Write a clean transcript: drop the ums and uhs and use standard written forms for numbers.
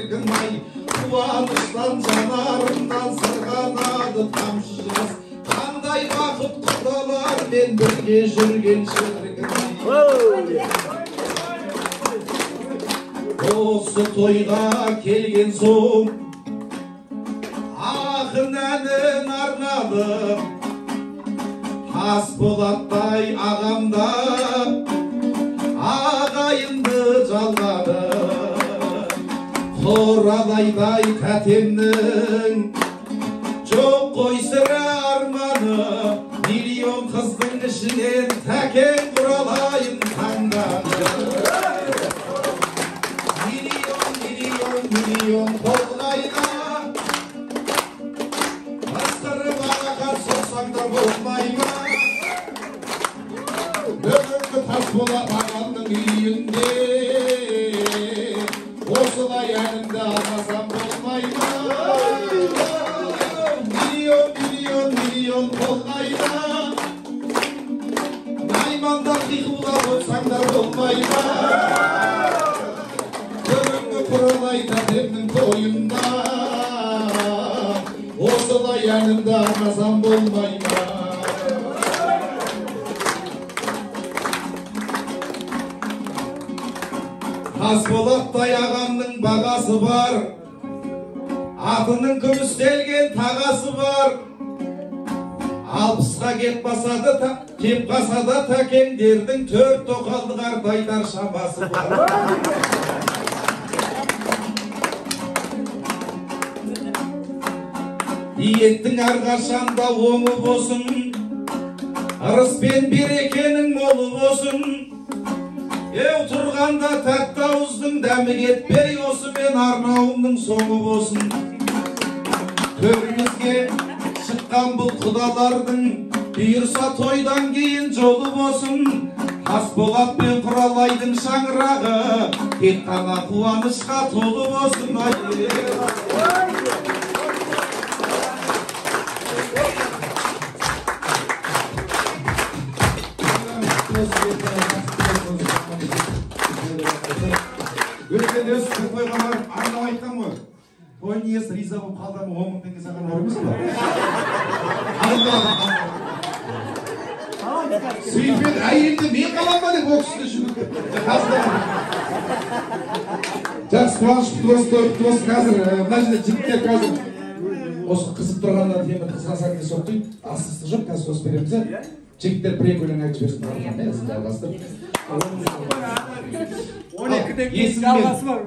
шіркін ай, қуаныштан жанарымнан сырғанады тамшы жас. Қандай бақыт құдалармен бірге жүрген шіркін ай. Осы тойға келген соң ақын әнін арнадым, Тасболаттай ағамда ағайынды жалғады. Құралайдай тәтемнің жоқ қой сірә арманы, миллион қыздың ішінен тәкен Құралайын таңдады. Миллион қолғайда ысқырып араға соқсаң да болмай ма? Бүгінгі Тасболат ағамның үйінде осылай әнімді алмасам болмай ма? Миллион қолғайда наймандар қиқулап отсаң да болмай ма? Құралай тәтемнің тойында осылай әнімді арнасам болмай ма? Тасболаттай ағамның бағасы бар, атының күмістелген тағасы бар. 60-қа кеп қасада тәкеңдердің 4 тоқалды қартайтар шамасы бар. Ниеттің әрқашанда оңы болсын, ырыс пен берекенің молы болсын. Еу тұрғанда тәтті ауыздың дәмі кетпей, осы мен арнауымның соңы болсын. Төрімізге шыққан бұл құдалардың бұйырса тойдан кейін жолы болсын. Тасболат пен Құралайдың шаңырағы тек қана қуанышқа толы болсын. Өткен өз тойға барып арнап айтқан ғой. Той иесі риза болып қалды ма, 10 мың теңге саған бар емес пе? Сейфет әйелді мен қалам ба деп оқысында жүгірді. Жақсы, қуаныш құтты болсын. Қазір мына жерде жігіттер қазір осы қызып тұрғаннан темір қызғансаң не соқтайды. Асыстық жоқ, қазір осы береміз. Жігіттер бір-екі өлең айтып жіберсін. 12-ден кейін жалғасы бар.